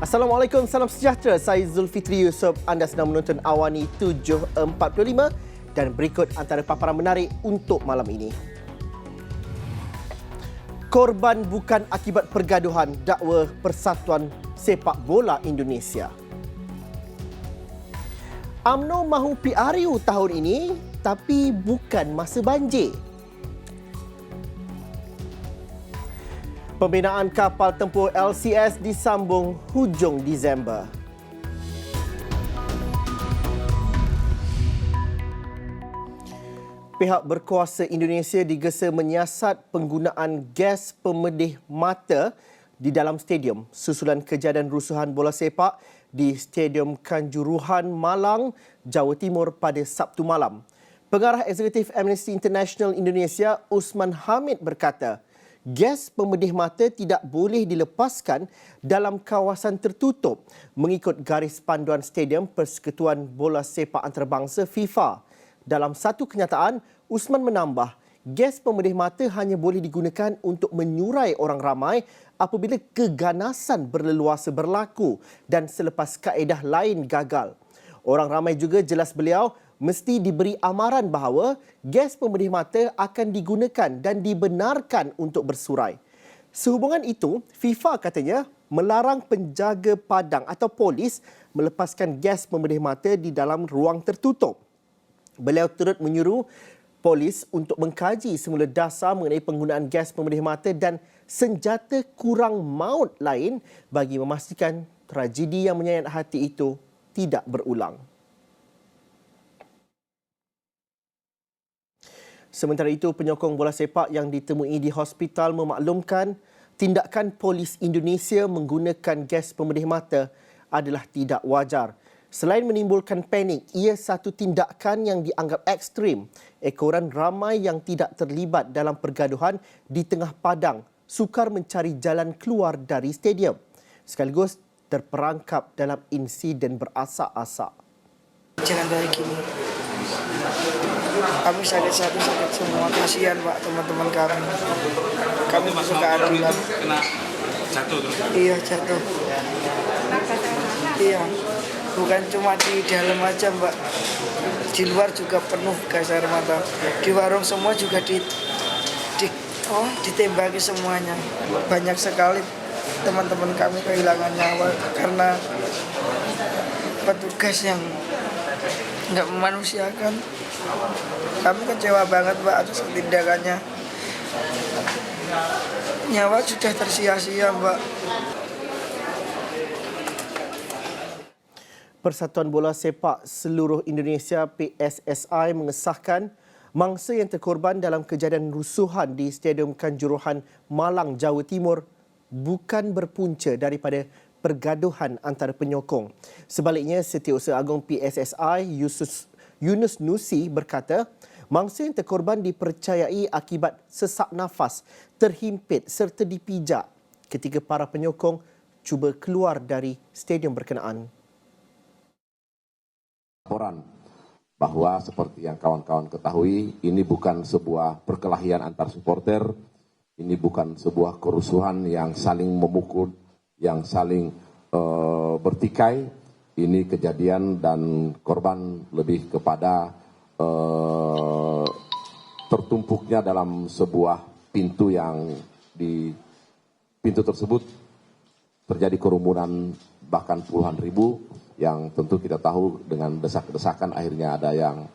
Assalamualaikum, salam sejahtera. Saya Zulfitri Yusof. Anda sedang menonton Awani 7.45 dan berikut antara paparan menarik untuk malam ini. Korban bukan akibat pergaduhan, dakwa Persatuan Sepak Bola Indonesia. UMNO mahu PRU tahun ini, tapi bukan masa banjir. Pembinaan kapal tempur LCS disambung hujung Disember. Pihak berkuasa Indonesia digesa menyiasat penggunaan gas pemedih mata di dalam stadium susulan kejadian rusuhan bola sepak di Stadium Kanjuruhan, Malang, Jawa Timur pada Sabtu malam. Pengarah Eksekutif Amnesty International Indonesia, Usman Hamid berkata, gas pemedih mata tidak boleh dilepaskan dalam kawasan tertutup mengikut garis panduan Stadium Persekutuan Bola Sepak Antarabangsa FIFA. Dalam satu kenyataan, Usman menambah, gas pemedih mata hanya boleh digunakan untuk menyurai orang ramai apabila keganasan berleluasa berlaku dan selepas kaedah lain gagal. Orang ramai juga, jelas beliau, mesti diberi amaran bahawa gas pemedih mata akan digunakan dan dibenarkan untuk bersurai. Sehubungan itu, FIFA katanya melarang penjaga padang atau polis melepaskan gas pemedih mata di dalam ruang tertutup. Beliau turut menyuruh polis untuk mengkaji semula dasar mengenai penggunaan gas pemedih mata dan senjata kurang maut lain bagi memastikan tragedi yang menyayat hati itu tidak berulang. Sementara itu, penyokong bola sepak yang ditemui di hospital memaklumkan tindakan polis Indonesia menggunakan gas pemedih mata adalah tidak wajar. Selain menimbulkan panik, ia satu tindakan yang dianggap ekstrim. Ekoran ramai yang tidak terlibat dalam pergaduhan di tengah padang sukar mencari jalan keluar dari stadium, sekaligus terperangkap dalam insiden berasak-asak. Jangan dari gini. Kami sakit semua, kasihan Pak teman-teman kami. Kami masuk keadilan. Kena jatuh terus? Iya jatuh. Iya, bukan cuma di dalam aja Mbak. Di luar juga penuh gas air mata. Di warung semua juga ditembaki semuanya. Banyak sekali teman-teman kami kehilangan nyawa karena petugas yang nggak memanusiakan. Kami kecewa banget Pak atas tindakannya. Nyawa sudah tersia-sia Mbak. Persatuan Bola Sepak Seluruh Indonesia PSSI mengesahkan mangsa yang terkorban dalam kejadian rusuhan di Stadium Kanjuruhan, Malang, Jawa Timur bukan berpunca daripada pergaduhan antara penyokong. Sebaliknya, Setiausaha Agung PSSI Yunus Nusi berkata, mangsa yang terkorban dipercayai akibat sesak nafas, terhimpit serta dipijak ketika para penyokong cuba keluar dari stadium berkenaan. Laporan bahwa seperti yang kawan-kawan ketahui, ini bukan sebuah perkelahian antar supporter, ini bukan sebuah kerusuhan yang saling memukul, yang saling bertikai. Ini kejadian dan korban lebih kepada tertumpuknya dalam sebuah pintu yang di pintu tersebut terjadi kerumunan bahkan puluhan ribu yang tentu kita tahu dengan desak-desakan akhirnya ada yang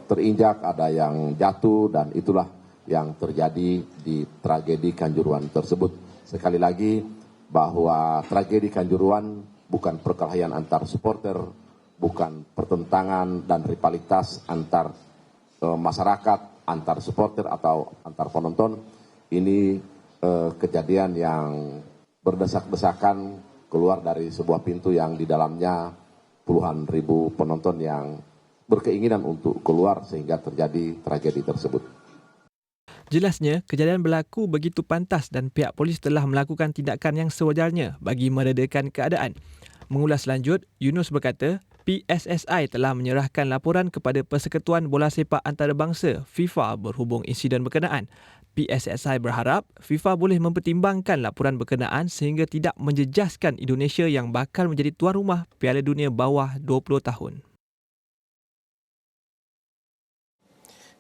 terinjak, ada yang jatuh dan itulah yang terjadi di tragedi Kanjuruhan tersebut. Sekali lagi bahwa tragedi Kanjuruhan bukan perkelahian antar supporter, bukan pertentangan dan rivalitas antar masyarakat, antar supporter atau antar penonton. Ini kejadian yang berdesak-desakan keluar dari sebuah pintu yang di dalamnya puluhan ribu penonton yang berkeinginan untuk keluar sehingga terjadi tragedi tersebut. Jelasnya, kejadian berlaku begitu pantas dan pihak polis telah melakukan tindakan yang sewajarnya bagi meredakan keadaan. Mengulas lanjut, Yunus berkata, PSSI telah menyerahkan laporan kepada Persekutuan Bola Sepak Antarabangsa FIFA berhubung insiden berkenaan. PSSI berharap FIFA boleh mempertimbangkan laporan berkenaan sehingga tidak menjejaskan Indonesia yang bakal menjadi tuan rumah Piala Dunia bawah 20 tahun.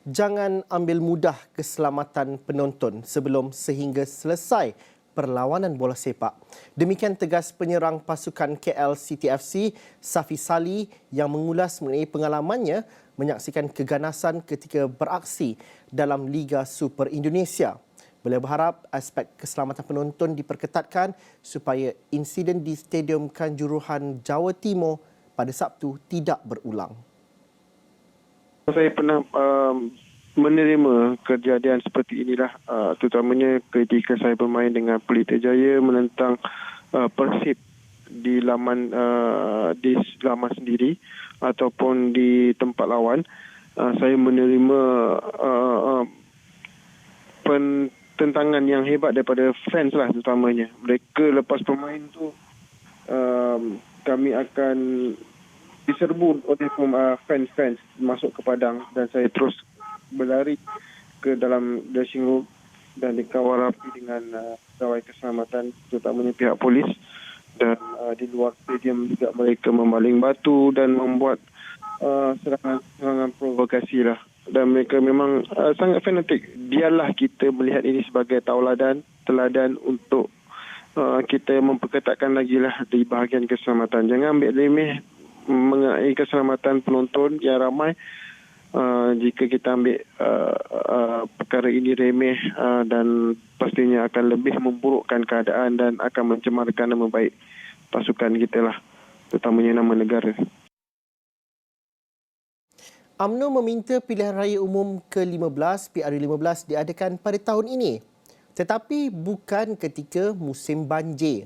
Jangan ambil mudah keselamatan penonton sebelum sehingga selesai perlawanan bola sepak. Demikian tegas penyerang pasukan KL City FC, Safi Salih, yang mengulas mengenai pengalamannya menyaksikan keganasan ketika beraksi dalam Liga Super Indonesia. Beliau berharap aspek keselamatan penonton diperketatkan supaya insiden di Stadium Kanjuruhan Jawa Timur pada Sabtu tidak berulang. Saya pernah menerima kejadian seperti inilah, terutamanya ketika saya bermain dengan Pelita Jaya menentang Persib di laman sendiri ataupun di tempat lawan. Saya menerima penentangan yang hebat daripada fans lah, terutamanya. Mereka lepas bermain tu kami akan diserbu oleh fans masuk ke padang, dan saya terus berlari ke dalam dressing room dan dikawal rapi dengan pegawai keselamatan, terutamanya pihak polis, dan di luar stadium juga mereka membaling batu dan membuat serangan provokasi lah, dan mereka memang sangat fanatik. Biarlah kita melihat ini sebagai teladan untuk kita memperketatkan lagi lah di bahagian keselamatan. Jangan ambil remeh mengenai keselamatan penonton yang ramai. Jika kita ambil perkara ini remeh, dan pastinya akan lebih memburukkan keadaan dan akan mencemarkan nama baik pasukan kita lah, terutamanya nama negara. UMNO meminta pilihan raya umum ke-15 PRU15 diadakan pada tahun ini, tetapi bukan ketika musim banjir.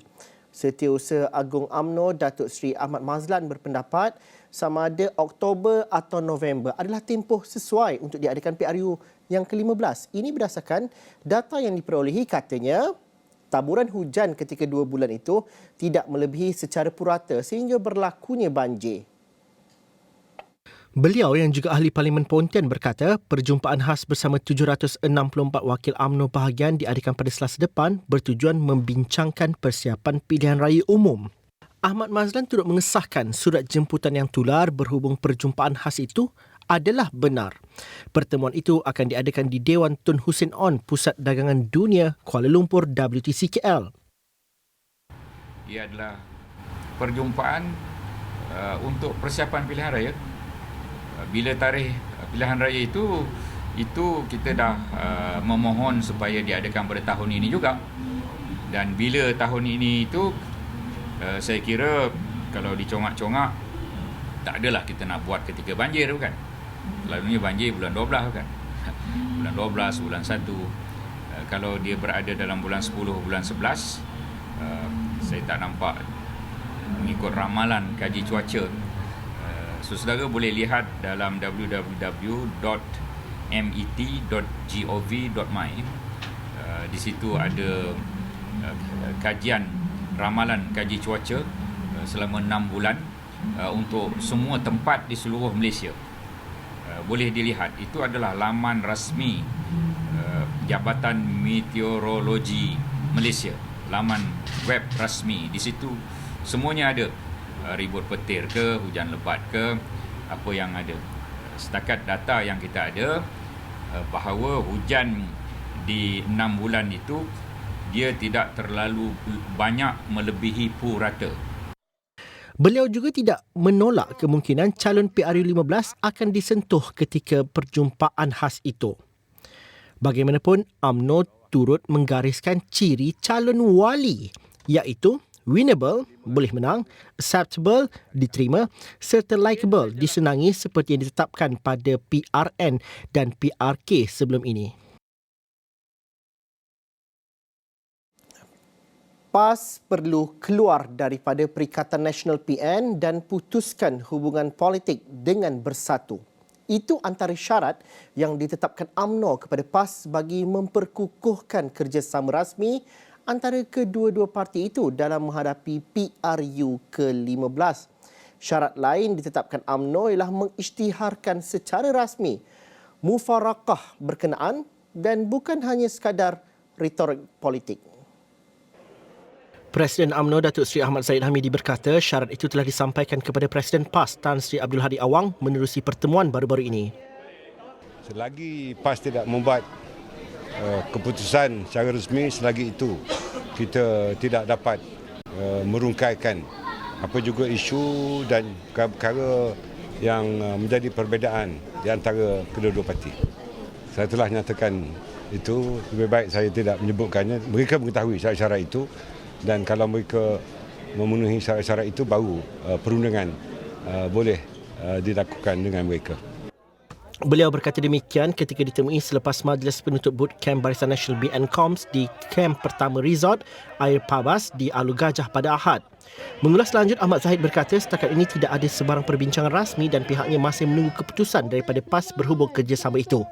Setiausaha Agung UMNO Datuk Seri Ahmad Mazlan berpendapat sama ada Oktober atau November adalah tempoh sesuai untuk diadakan PRU yang ke-15. Ini berdasarkan data yang diperolehi, katanya taburan hujan ketika 2 bulan itu tidak melebihi secara purata sehingga berlakunya banjir. Beliau yang juga ahli Parlimen Pontian berkata perjumpaan khas bersama 764 wakil UMNO bahagian diadakan pada Selasa depan bertujuan membincangkan persiapan pilihan raya umum. Ahmad Mazlan turut mengesahkan surat jemputan yang tular berhubung perjumpaan khas itu adalah benar. Pertemuan itu akan diadakan di Dewan Tun Hussein On, Pusat Dagangan Dunia, Kuala Lumpur, WTC KL. Ia adalah perjumpaan untuk persiapan pilihan raya. Bila tarikh pilihan raya itu kita dah memohon supaya diadakan pada tahun ini juga. Dan bila tahun ini itu saya kira kalau dicongak-congak, tak adalah kita nak buat ketika banjir, bukan? Selalunya banjir bulan 12, bukan? Bulan 12, bulan 1. Kalau dia berada dalam bulan 10, bulan 11, saya tak nampak mengikut ramalan kaji cuaca. Saudara boleh lihat dalam www.met.gov.my. Di situ ada kajian ramalan kaji cuaca selama 6 bulan untuk semua tempat di seluruh Malaysia. Boleh dilihat, itu adalah laman rasmi Jabatan Meteorologi Malaysia, laman web rasmi. Di situ semuanya ada, ribut petir ke, hujan lebat ke, apa yang ada. Setakat data yang kita ada, bahawa hujan di 6 bulan itu dia tidak terlalu banyak melebihi purata. Beliau juga tidak menolak kemungkinan calon PRU15 akan disentuh ketika perjumpaan khas itu. Bagaimanapun, UMNO turut menggariskan ciri calon wali, iaitu winnable, boleh menang, acceptable, diterima, serta likeable, disenangi seperti yang ditetapkan pada PRN dan PRK sebelum ini. PAS perlu keluar daripada Perikatan Nasional PN dan putuskan hubungan politik dengan Bersatu. Itu antara syarat yang ditetapkan UMNO kepada PAS bagi memperkukuhkan kerjasama rasmi antara kedua-dua parti itu dalam menghadapi PRU ke-15. Syarat lain ditetapkan UMNO ialah mengisytiharkan secara rasmi mufarakah berkenaan dan bukan hanya sekadar retorik politik. Presiden UMNO Datuk Seri Ahmad Zahid Hamidi berkata syarat itu telah disampaikan kepada Presiden PAS Tan Sri Abdul Hadi Awang menerusi pertemuan baru-baru ini. Selagi PAS tidak membuat keputusan secara resmi, selagi itu kita tidak dapat merungkaikan apa juga isu dan perkara yang menjadi perbezaan di antara kedua-dua parti. Saya telah nyatakan itu, lebih baik saya tidak menyebutkannya. Mereka mengetahui syarat-syarat itu dan kalau mereka memenuhi syarat-syarat itu baru perundingan boleh dilakukan dengan mereka. Beliau berkata demikian ketika ditemui selepas Majlis Penutup Bootcamp Barisan Nasional BNCOMS di kamp pertama Resort Air Pabas di Alu Gajah pada Ahad. Mengulas lanjut, Ahmad Zahid berkata setakat ini tidak ada sebarang perbincangan rasmi dan pihaknya masih menunggu keputusan daripada PAS berhubung kerjasama itu.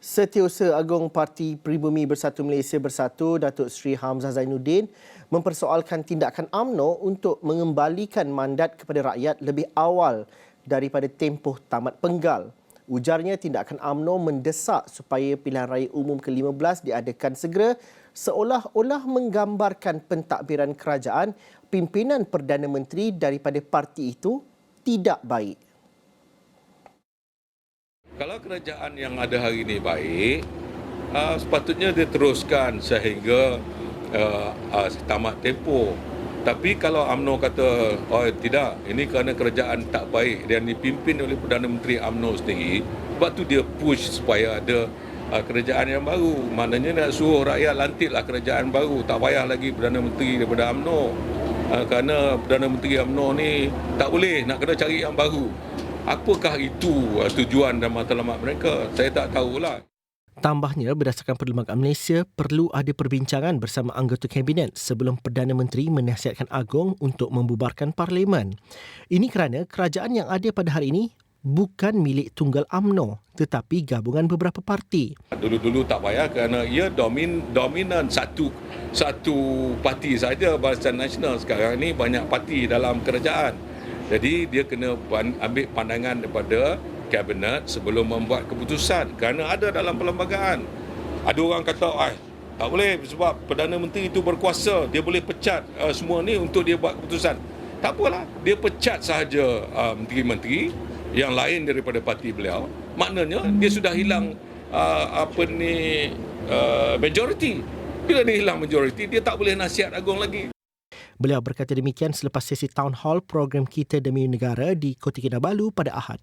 Setiausaha Agung Parti Pribumi Bersatu Malaysia Bersatu, Datuk Seri Hamzah Zainuddin mempersoalkan tindakan UMNO untuk mengembalikan mandat kepada rakyat lebih awal daripada tempoh tamat penggal. Ujarnya tindakan UMNO mendesak supaya pilihan raya umum ke-15 diadakan segera, seolah-olah menggambarkan pentadbiran kerajaan pimpinan Perdana Menteri daripada parti itu tidak baik. Kalau kerajaan yang ada hari ini baik, sepatutnya dia teruskan sehingga tamat tempoh. Tapi kalau UMNO kata, oh tidak, ini kerana kerajaan tak baik dan dipimpin oleh Perdana Menteri UMNO sendiri, sebab tu dia push supaya ada kerajaan yang baru. Maknanya nak suruh rakyat lantiklah kerajaan baru, tak payah lagi Perdana Menteri daripada UMNO. Kerana Perdana Menteri UMNO ni tak boleh, nak kena cari yang baru. Apakah itu tujuan dan matlamat mereka? Saya tak tahulah. Tambahnya, berdasarkan Perlembagaan Malaysia, perlu ada perbincangan bersama anggota Kabinet sebelum Perdana Menteri menasihatkan Agong untuk membubarkan Parlimen. Ini kerana kerajaan yang ada pada hari ini bukan milik tunggal UMNO tetapi gabungan beberapa parti. Dulu-dulu tak payah kerana ia dominan satu parti saja, Barisan Nasional. Sekarang ini banyak parti dalam kerajaan. Jadi dia kena ambil pandangan daripada Kabinet sebelum membuat keputusan. Kerana ada dalam perlembagaan. Ada orang kata, tak boleh sebab Perdana Menteri itu berkuasa. Dia boleh pecat semua ni untuk dia buat keputusan. Tak apalah, dia pecat sahaja menteri-menteri yang lain daripada parti beliau. Maknanya dia sudah hilang majoriti. Bila dia hilang majoriti, dia tak boleh nasihat agung lagi. Beliau berkata demikian selepas sesi Town Hall program Kita Demi Negara di Kota Kinabalu pada Ahad.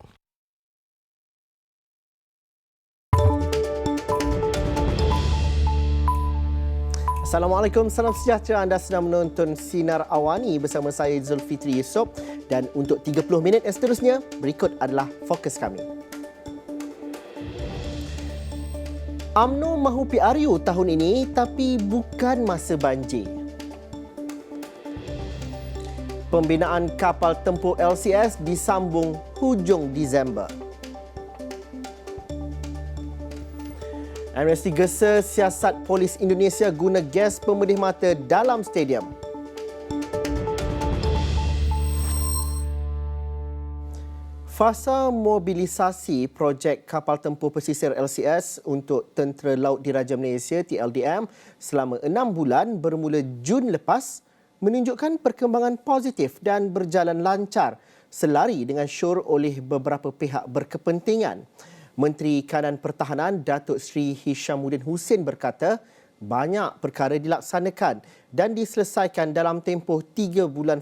Assalamualaikum, salam sejahtera. Anda sedang menonton Sinar Awani bersama saya Zulfitri Yusof dan untuk 30 minit yang seterusnya, berikut adalah fokus kami. UMNO mahu PRU tahun ini tapi bukan masa banjir. Pembinaan kapal tempur LCS disambung hujung Disember. Amnesty gesa siasat polis Indonesia guna gas pemedih mata dalam stadium. Fasa mobilisasi projek kapal tempur pesisir LCS untuk Tentera Laut Diraja Malaysia TLDM selama 6 bulan bermula Jun lepas menunjukkan perkembangan positif dan berjalan lancar selari dengan syur oleh beberapa pihak berkepentingan. Menteri Kanan Pertahanan Datuk Seri Hishamuddin Hussein berkata banyak perkara dilaksanakan dan diselesaikan dalam tempoh 3 bulan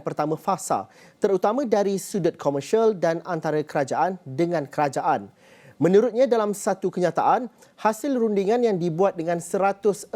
pertama fasa, terutama dari sudut komersial dan antara kerajaan dengan kerajaan. Menurutnya, dalam satu kenyataan, hasil rundingan yang dibuat dengan 145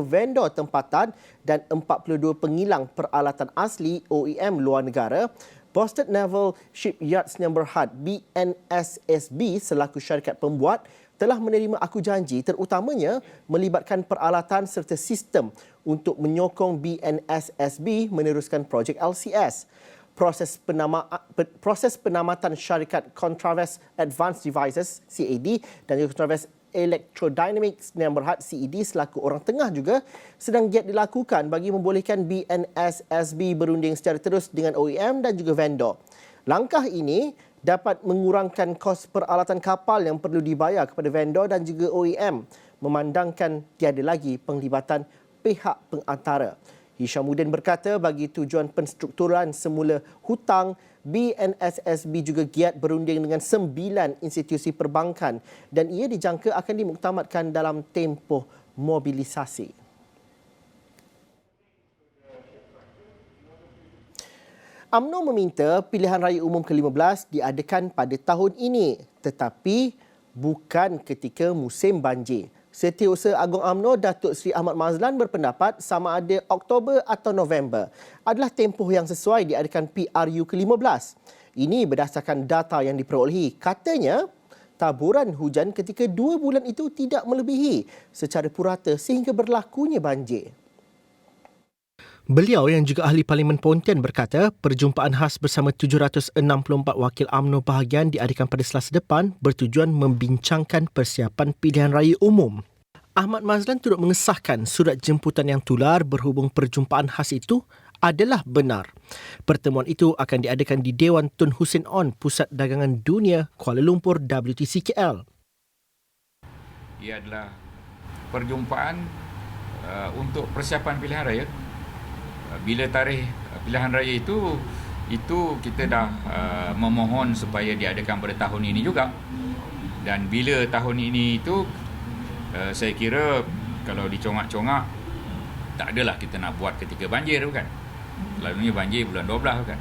vendor tempatan dan 42 pengilang peralatan asli OEM luar negara, Boston Naval Shipyards No. Berhad BNSSB selaku syarikat pembuat telah menerima aku janji terutamanya melibatkan peralatan serta sistem untuk menyokong BNSSB meneruskan projek LCS. Proses penamatan syarikat Contraves Advanced Devices CAD dan Contraves Electrodynamics No. Berhad CED selaku orang tengah juga sedang giat dilakukan bagi membolehkan BNSSB berunding secara terus dengan OEM dan juga vendor. Langkah ini dapat mengurangkan kos peralatan kapal yang perlu dibayar kepada vendor dan juga OEM, memandangkan tiada lagi penglibatan pihak pengantara. Hishamuddin berkata bagi tujuan penstrukturan semula hutang, BNSSB juga giat berunding dengan 9 institusi perbankan dan ia dijangka akan dimuktamadkan dalam tempoh mobilisasi. UMNO meminta pilihan raya umum ke-15 diadakan pada tahun ini tetapi bukan ketika musim banjir. Setiausaha Agung UMNO Datuk Seri Ahmad Mazlan berpendapat sama ada Oktober atau November adalah tempoh yang sesuai diadakan PRU ke-15. Ini berdasarkan data yang diperolehi. Katanya, taburan hujan ketika 2 bulan itu tidak melebihi secara purata sehingga berlakunya banjir. Beliau yang juga ahli Parlimen Pontian berkata perjumpaan khas bersama 764 wakil UMNO bahagian diadakan pada Selasa depan bertujuan membincangkan persiapan pilihan raya umum. Ahmad Mazlan turut mengesahkan surat jemputan yang tular berhubung perjumpaan khas itu adalah benar. Pertemuan itu akan diadakan di Dewan Tun Hussein On, Pusat Dagangan Dunia, Kuala Lumpur, WTC-KL. Ia adalah perjumpaan untuk persiapan pilihan raya. Bila tarikh pilihan raya itu kita dah memohon supaya diadakan pada tahun ini juga. Dan bila tahun ini itu saya kira kalau dicongak-congak tak adalah kita nak buat ketika banjir bukan. Selalunya banjir bulan 12 bukan.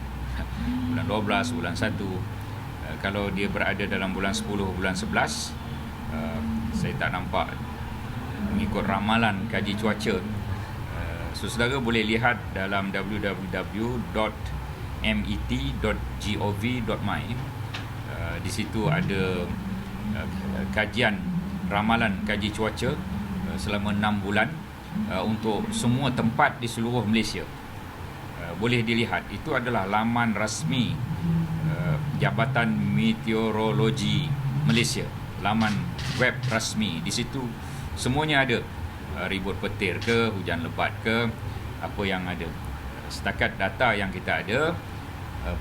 Bulan 12, bulan 1. Kalau dia berada dalam bulan 10, bulan 11 saya tak nampak mengikut ramalan kaji cuaca. Saudara boleh lihat dalam www.met.gov.my. Di situ ada kajian ramalan kaji cuaca selama 6 bulan untuk semua tempat di seluruh Malaysia. Boleh dilihat, itu adalah laman rasmi Jabatan Meteorologi Malaysia, laman web rasmi. Di situ semuanya ada. Ribut petir ke, hujan lebat ke, apa yang ada. Setakat data yang kita ada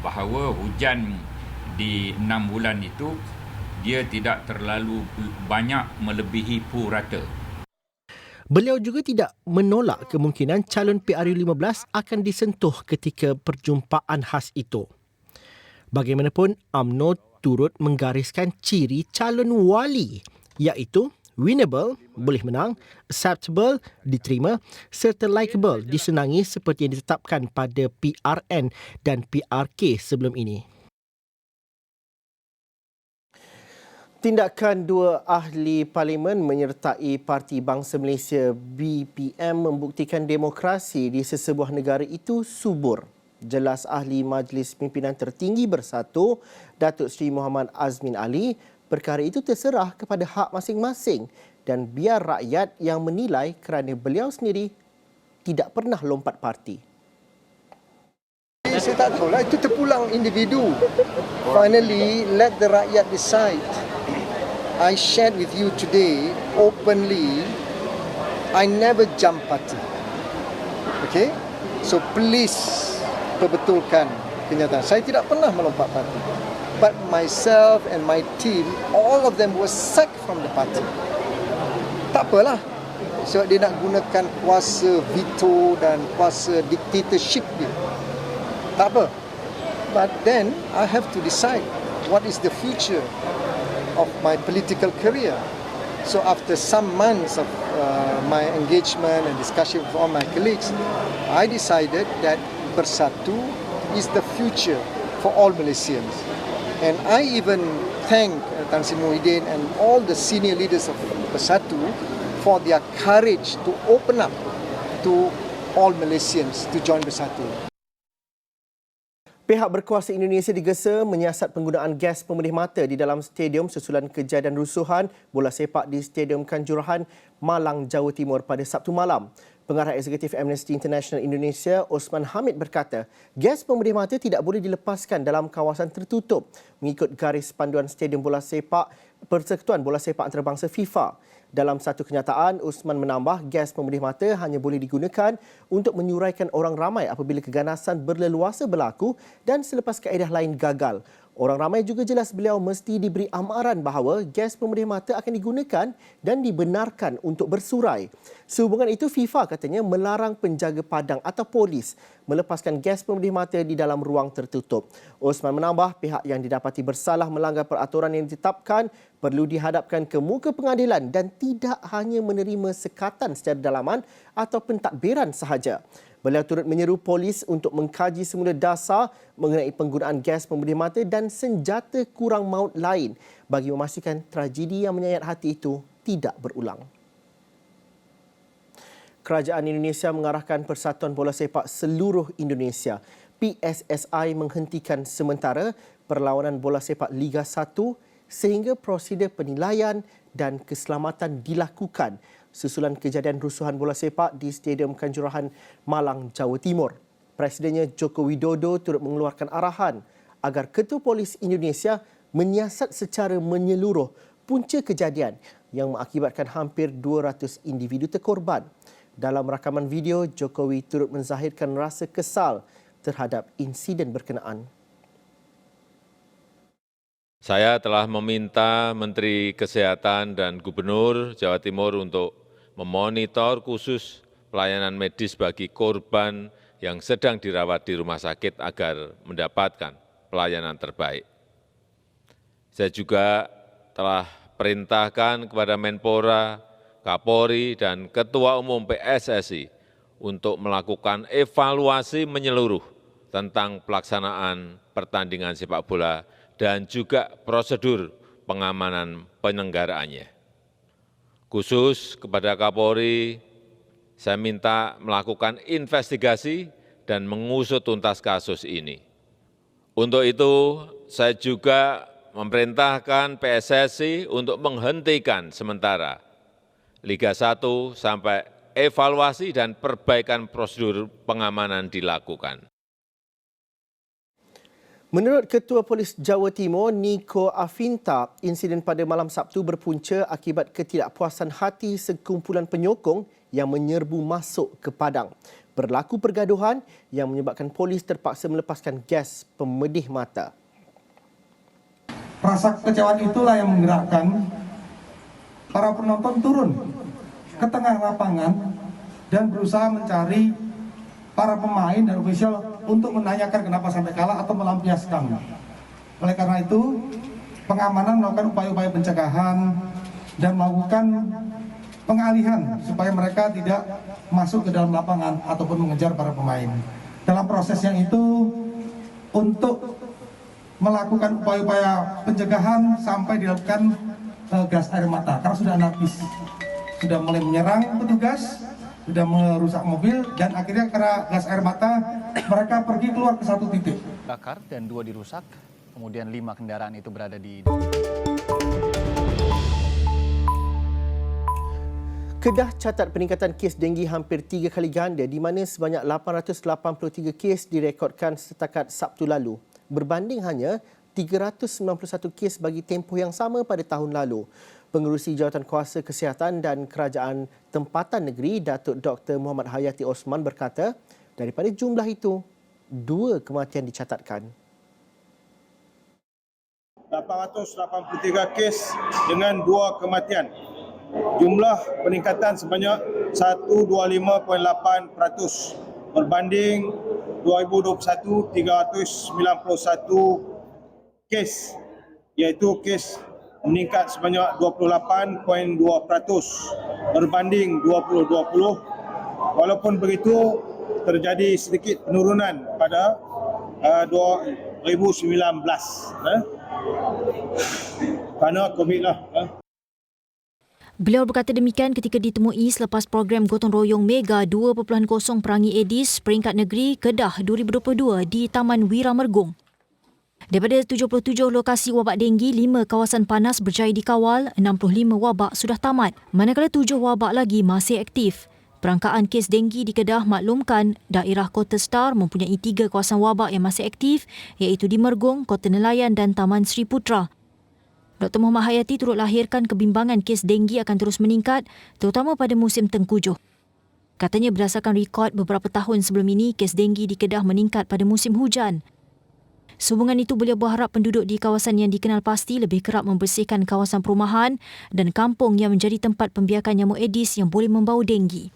bahawa hujan di 6 bulan itu dia tidak terlalu banyak melebihi purata. Beliau juga tidak menolak kemungkinan calon PRU 15 akan disentuh ketika perjumpaan khas itu. Bagaimanapun, UMNO turut menggariskan ciri calon wali iaitu winnable, boleh menang, acceptable, diterima, serta likeable, disenangi seperti yang ditetapkan pada PRN dan PRK sebelum ini. Tindakan 2 ahli parlimen menyertai Parti Bangsa Malaysia BPM membuktikan demokrasi di sesebuah negara itu subur. Jelas ahli Majlis Pimpinan Tertinggi Bersatu, Datuk Seri Muhammad Azmin Ali, perkara itu terserah kepada hak masing-masing dan biar rakyat yang menilai kerana beliau sendiri tidak pernah lompat parti. Saya tak tahu lah, itu terpulang individu. Finally, let the rakyat decide. I shared with you today, openly, I never jump party. Okay? So please, perbetulkan kenyataan. Saya tidak pernah melompat parti. But myself and my team, all of them were sacked from the party. Tak apalah. Sebab dia nak gunakan kuasa veto dan kuasa dictatorship dia. Tak apa. But then, I have to decide what is the future of my political career. So after some months of my engagement and discussion with all my colleagues, I decided that Bersatu is the future for all Malaysians. And I even thank Tan Sri Muhyiddin and all the senior leaders of Bersatu for their courage to open up to all Malaysians to join Bersatu. Pihak berkuasa Indonesia digesa menyiasat penggunaan gas pemedih mata di dalam stadium susulan kejadian rusuhan bola sepak di Stadium Kanjuruhan, Malang, Jawa Timur pada Sabtu malam. Pengarah Eksekutif Amnesty International Indonesia, Osman Hamid berkata, gas pemedih mata tidak boleh dilepaskan dalam kawasan tertutup mengikut garis panduan Stadium Bola Sepak Persekutuan Bola Sepak Antarabangsa FIFA. Dalam satu kenyataan, Osman menambah gas pemedih mata hanya boleh digunakan untuk menyuraikan orang ramai apabila keganasan berleluasa berlaku dan selepas kaedah lain gagal. Orang ramai juga jelas beliau mesti diberi amaran bahawa gas pemedih mata akan digunakan dan dibenarkan untuk bersurai. Sehubungan itu, FIFA katanya melarang penjaga padang atau polis melepaskan gas pemedih mata di dalam ruang tertutup. Osman menambah pihak yang didapati bersalah melanggar peraturan yang ditetapkan perlu dihadapkan ke muka pengadilan dan tidak hanya menerima sekatan secara dalaman atau pentadbiran sahaja. Beliau turut menyeru polis untuk mengkaji semula dasar mengenai penggunaan gas pemedih mata dan senjata kurang maut lain bagi memastikan tragedi yang menyayat hati itu tidak berulang. Kerajaan Indonesia mengarahkan Persatuan Bola Sepak Seluruh Indonesia PSSI menghentikan sementara perlawanan bola sepak Liga 1 sehingga prosedur penilaian dan keselamatan dilakukan susulan kejadian rusuhan bola sepak di Stadium Kanjuruhan Malang, Jawa Timur. Presidennya Joko Widodo turut mengeluarkan arahan agar Ketua Polis Indonesia menyiasat secara menyeluruh punca kejadian yang mengakibatkan hampir 200 individu terkorban. Dalam rakaman video, Jokowi turut menzahirkan rasa kesal terhadap insiden berkenaan. Saya telah meminta Menteri Kesehatan dan Gubernur Jawa Timur untuk memonitor khusus pelayanan medis bagi korban yang sedang dirawat di rumah sakit agar mendapatkan pelayanan terbaik. Saya juga telah perintahkan kepada Menpora, Kapolri, dan Ketua Umum PSSI untuk melakukan evaluasi menyeluruh tentang pelaksanaan pertandingan sepak bola dan juga prosedur pengamanan penyelenggaraannya. Khusus kepada Kapolri, saya minta melakukan investigasi dan mengusut tuntas kasus ini. Untuk itu, saya juga memerintahkan PSSI untuk menghentikan sementara Liga 1 sampai evaluasi dan perbaikan prosedur pengamanan dilakukan. Menurut Ketua Polis Jawa Timur, Niko Afinta, insiden pada malam Sabtu berpunca akibat ketidakpuasan hati sekumpulan penyokong yang menyerbu masuk ke padang. Berlaku pergaduhan yang menyebabkan polis terpaksa melepaskan gas pemedih mata. Rasa kekecewaan itulah yang menggerakkan para penonton turun ke tengah lapangan dan berusaha mencari para pemain dan ofisial untuk menanyakan kenapa sampai kalah atau melampiaskan. Oleh karena itu, pengamanan melakukan upaya-upaya pencegahan dan melakukan pengalihan supaya mereka tidak masuk ke dalam lapangan ataupun mengejar para pemain. Dalam proses yang itu, untuk melakukan upaya-upaya pencegahan sampai dilakukan gas air mata karena sudah anarkis, sudah mulai menyerang petugas, sudah merusak mobil, dan akhirnya karena gas air mata mereka pergi keluar ke satu titik. Bakar dan 2 dirusak, kemudian 5 kendaraan itu berada di... Kedah catat peningkatan kes denggi hampir 3 kali ganda di mana sebanyak 883 kes direkodkan setakat Sabtu lalu, berbanding hanya 391 kes bagi tempoh yang sama pada tahun lalu. Pengerusi Jawatan Kuasa Kesihatan dan Kerajaan Tempatan Negeri, Datuk Dr. Muhammad Hayati Osman berkata, daripada jumlah itu, 2 kematian dicatatkan. 883 kes dengan 2 kematian. Jumlah peningkatan sebanyak 125.8% berbanding 2021 391 kes, iaitu kes meningkat sebanyak 28.2% berbanding 2020. Walaupun begitu, terjadi sedikit penurunan pada 2019 kerana COVID lah. Beliau berkata demikian ketika ditemui selepas program gotong royong Mega 2.0 Perangi Edis peringkat negeri Kedah 2022 di Taman Wira Mergong. Daripada 77 lokasi wabak denggi, 5 kawasan panas berjaya dikawal, 65 wabak sudah tamat, manakala 7 wabak lagi masih aktif. Perangkaan kes denggi di Kedah maklumkan daerah Kota Star mempunyai 3 kawasan wabak yang masih aktif, iaitu di Mergong, Kota Nelayan dan Taman Sri Putra. Dr. Muhammad Hayati turut lahirkan kebimbangan kes denggi akan terus meningkat, terutama pada musim tengkujuh. Katanya berdasarkan rekod beberapa tahun sebelum ini, kes denggi di Kedah meningkat pada musim hujan. Sehubungan itu, beliau berharap penduduk di kawasan yang dikenal pasti lebih kerap membersihkan kawasan perumahan dan kampung yang menjadi tempat pembiakan nyamuk Aedes yang boleh membawa denggi.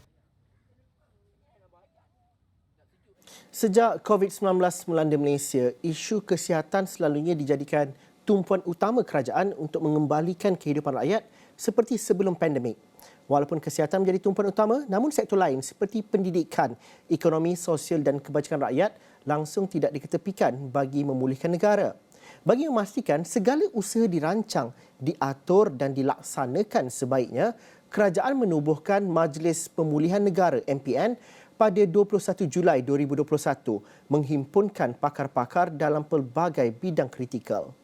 Sejak COVID-19 melanda Malaysia, isu kesihatan selalunya dijadikan tumpuan utama kerajaan untuk mengembalikan kehidupan rakyat seperti sebelum pandemik. Walaupun kesihatan menjadi tumpuan utama, namun sektor lain seperti pendidikan, ekonomi, sosial dan kebajikan rakyat langsung tidak diketepikan bagi memulihkan negara. Bagi memastikan segala usaha dirancang, diatur dan dilaksanakan sebaiknya, kerajaan menubuhkan Majlis Pemulihan Negara MPN pada 21 Julai 2021 menghimpunkan pakar-pakar dalam pelbagai bidang kritikal.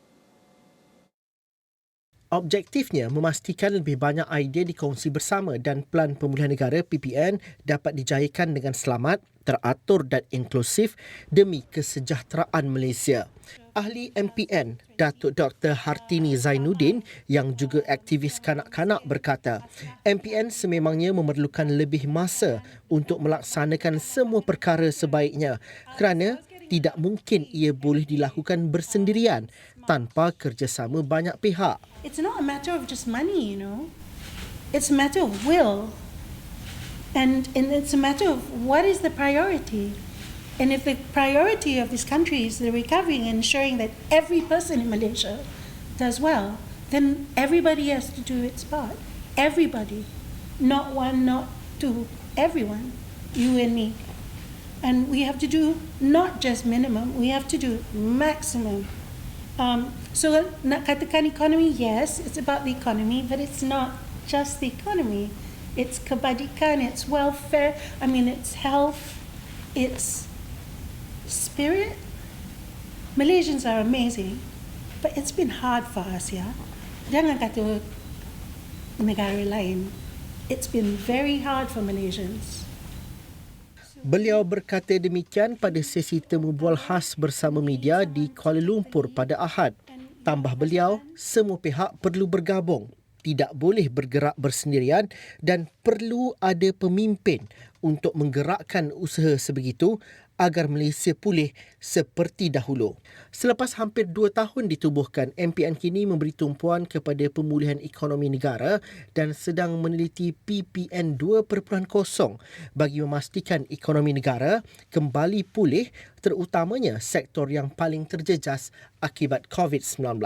Objektifnya memastikan lebih banyak idea dikongsi bersama dan Pelan Pemulihan Negara PPN dapat dijayakan dengan selamat, teratur dan inklusif demi kesejahteraan Malaysia. Ahli MPN, Datuk Dr. Hartini Zainuddin yang juga aktivis kanak-kanak berkata, MPN sememangnya memerlukan lebih masa untuk melaksanakan semua perkara sebaiknya kerana tidak mungkin ia boleh dilakukan bersendirian tanpa kerjasama banyak pihak. It's not a matter of just money, It's a matter of will. And it's a matter of what is the priority. And if the priority of this country is the recovery and ensuring that every person in Malaysia does well, then everybody has to do its part. Everybody. Not one, not two. Everyone. You and me. And we have to do not just minimum, we have to do maximum. So nak katakan economy, yes, it's about the economy, but it's not just the economy. It's kebajikan, it's welfare, it's health, it's spirit. Malaysians are amazing, but it's been hard for us, ya. Jangan kata negara lain. It's been very hard for Malaysians. Beliau berkata demikian pada sesi temu bual khas bersama media di Kuala Lumpur pada Ahad. Tambah beliau, semua pihak perlu bergabung, tidak boleh bergerak bersendirian dan perlu ada pemimpin untuk menggerakkan usaha sebegitu agar Malaysia pulih seperti dahulu. Selepas hampir 2 tahun ditubuhkan, MPN kini memberi tumpuan kepada pemulihan ekonomi negara dan sedang meneliti PPN 2.0 bagi memastikan ekonomi negara kembali pulih, terutamanya sektor yang paling terjejas akibat COVID-19.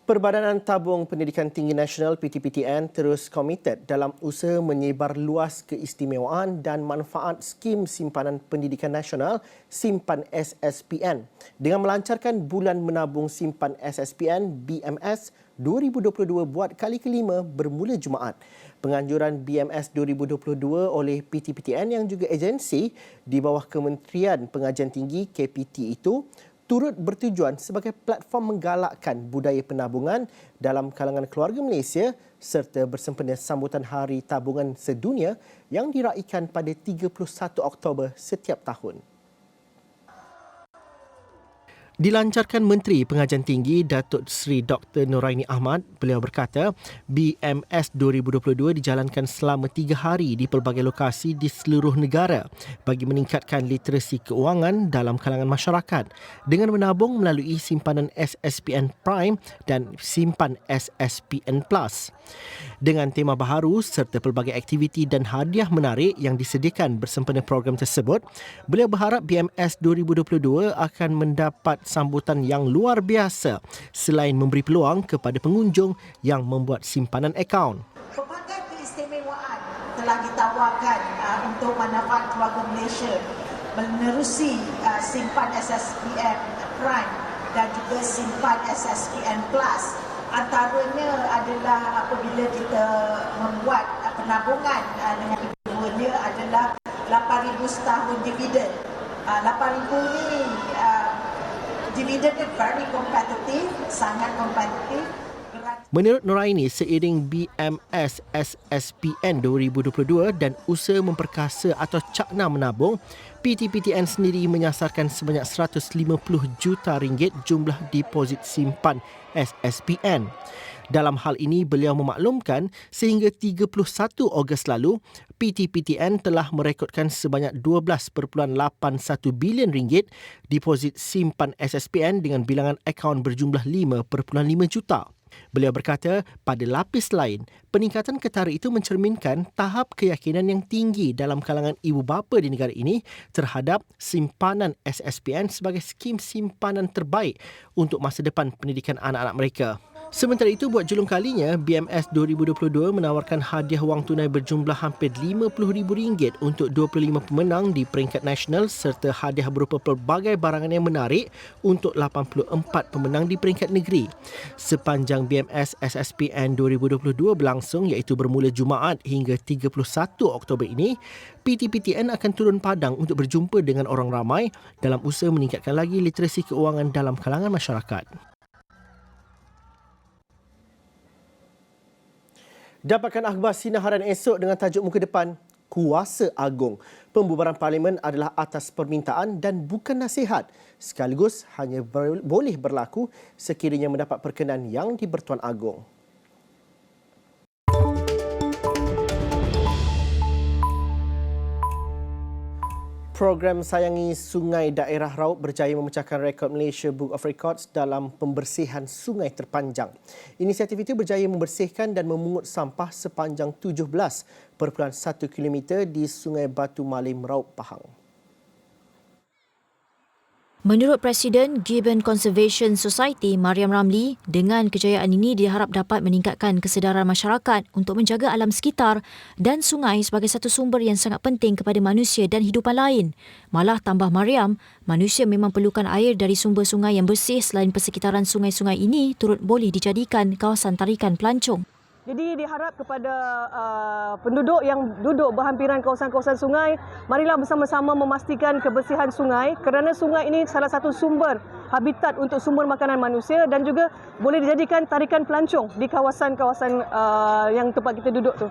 Perbadanan Tabung Pendidikan Tinggi Nasional PTPTN terus komited dalam usaha menyebar luas keistimewaan dan manfaat skim simpanan pendidikan nasional Simpan SSPN dengan melancarkan bulan menabung simpan SSPN BMS 2022 buat kali kelima bermula Jumaat. Penganjuran BMS 2022 oleh PTPTN yang juga agensi di bawah Kementerian Pengajian Tinggi KPT itu turut bertujuan sebagai platform menggalakkan budaya penabungan dalam kalangan keluarga Malaysia serta bersempena sambutan Hari Tabungan Sedunia yang diraikan pada 31 Oktober setiap tahun. Dilancarkan Menteri Pengajian Tinggi Datuk Seri Dr. Noraini Ahmad, beliau berkata BMS 2022 dijalankan selama 3 hari di pelbagai lokasi di seluruh negara bagi meningkatkan literasi keuangan dalam kalangan masyarakat dengan menabung melalui simpanan SSPN Prime dan simpan SSPN Plus. Dengan tema baharu serta pelbagai aktiviti dan hadiah menarik yang disediakan bersempena program tersebut, beliau berharap BMS 2022 akan mendapat sambutan yang luar biasa selain memberi peluang kepada pengunjung yang membuat simpanan akaun. Pelbagai keistimewaan telah ditawarkan untuk manfaat keluarga Malaysia menerusi simpan SSPN Prime dan juga simpan SSPN Plus. Antaranya adalah apabila kita membuat penabungan dengan keduanya adalah 8,000 setahun dividen. 8,000 ni dividen dia very competitive, sangat kompetitif. Menurut Noraini, seiring BMS SSPN 2022 dan usaha memperkasa atau cakna menabung, PTPTN sendiri menyasarkan sebanyak 150 juta ringgit jumlah deposit simpan SSPN. Dalam hal ini, beliau memaklumkan sehingga 31 Ogos lalu, PTPTN telah merekodkan sebanyak 12.81 bilion ringgit deposit simpan SSPN dengan bilangan akaun berjumlah 5.5 juta. Beliau berkata, pada lapis lain, peningkatan ketara itu mencerminkan tahap keyakinan yang tinggi dalam kalangan ibu bapa di negara ini terhadap simpanan SSPN sebagai skim simpanan terbaik untuk masa depan pendidikan anak-anak mereka. Sementara itu, buat julung kalinya, BMS 2022 menawarkan hadiah wang tunai berjumlah hampir RM50,000 untuk 25 pemenang di peringkat nasional serta hadiah berupa pelbagai barangan yang menarik untuk 84 pemenang di peringkat negeri. Sepanjang BMS SSPN 2022 berlangsung iaitu bermula Jumaat hingga 31 Oktober ini, PTPTN akan turun padang untuk berjumpa dengan orang ramai dalam usaha meningkatkan lagi literasi keuangan dalam kalangan masyarakat. Dapatkan akhbar Sinar Harian esok dengan tajuk muka depan, Kuasa Agung. Pembubaran Parlimen adalah atas permintaan dan bukan nasihat. Sekaligus hanya boleh berlaku sekiranya mendapat perkenan yang di-Bertuan Agong. Program Sayangi Sungai Daerah Raut berjaya memecahkan rekod Malaysia Book of Records dalam pembersihan sungai terpanjang. Inisiatif itu berjaya membersihkan dan memungut sampah sepanjang 17.1 km di Sungai Batu Malim, Raut Pahang. Menurut Presiden Gibbon Conservation Society, Mariam Ramli, dengan kejayaan ini diharap dapat meningkatkan kesedaran masyarakat untuk menjaga alam sekitar dan sungai sebagai satu sumber yang sangat penting kepada manusia dan hidupan lain. Malah tambah Mariam, manusia memang perlukan air dari sumber sungai yang bersih selain persekitaran sungai-sungai ini turut boleh dijadikan kawasan tarikan pelancong. Jadi diharap kepada penduduk yang duduk berhampiran kawasan-kawasan sungai, marilah bersama-sama memastikan kebersihan sungai kerana sungai ini salah satu sumber habitat untuk sumber makanan manusia dan juga boleh dijadikan tarikan pelancong di kawasan-kawasan yang tempat kita duduk tu.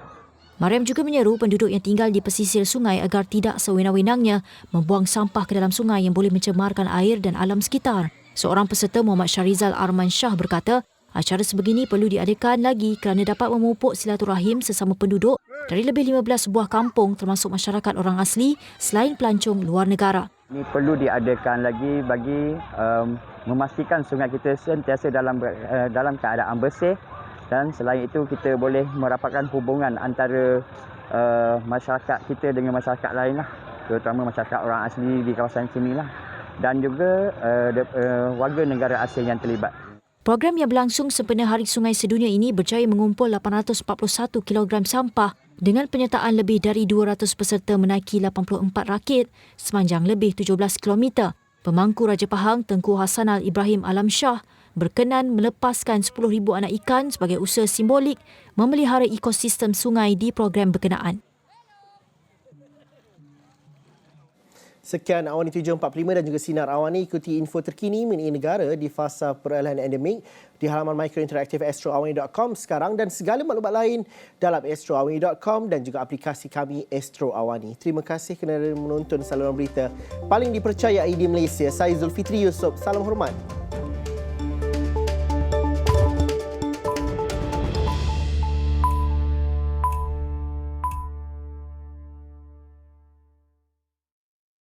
Mariam juga menyeru penduduk yang tinggal di pesisir sungai agar tidak sewenang-wenangnya membuang sampah ke dalam sungai yang boleh mencemarkan air dan alam sekitar. Seorang peserta Muhammad Syarizal Arman Shah berkata, acara sebegini perlu diadakan lagi kerana dapat memupuk silaturahim sesama penduduk dari lebih 15 buah kampung termasuk masyarakat orang asli selain pelancong luar negara. Ini perlu diadakan lagi bagi memastikan sungai kita sentiasa dalam keadaan bersih dan selain itu kita boleh merapatkan hubungan antara masyarakat kita dengan masyarakat lain lah, terutama masyarakat orang asli di kawasan sini lah dan juga warga negara asing yang terlibat. Program yang berlangsung sempena Hari Sungai Sedunia ini berjaya mengumpul 841 kg sampah dengan penyertaan lebih dari 200 peserta menaiki 84 rakit sepanjang lebih 17 km. Pemangku Raja Pahang Tengku Hassanal Ibrahim Alam Shah berkenan melepaskan 10,000 anak ikan sebagai usaha simbolik memelihara ekosistem sungai di program berkenaan. Sekian Awani 745 dan juga Sinar Awani. Ikuti info terkini mengenai negara di fasa peralihan endemik di halaman mikrointeraktif astroawani.com sekarang dan segala maklumat lain dalam astroawani.com dan juga aplikasi kami Astro Awani. Terima kasih kerana menonton saluran berita paling dipercayai di Malaysia. Saya Zulfitri Yusof. Salam hormat.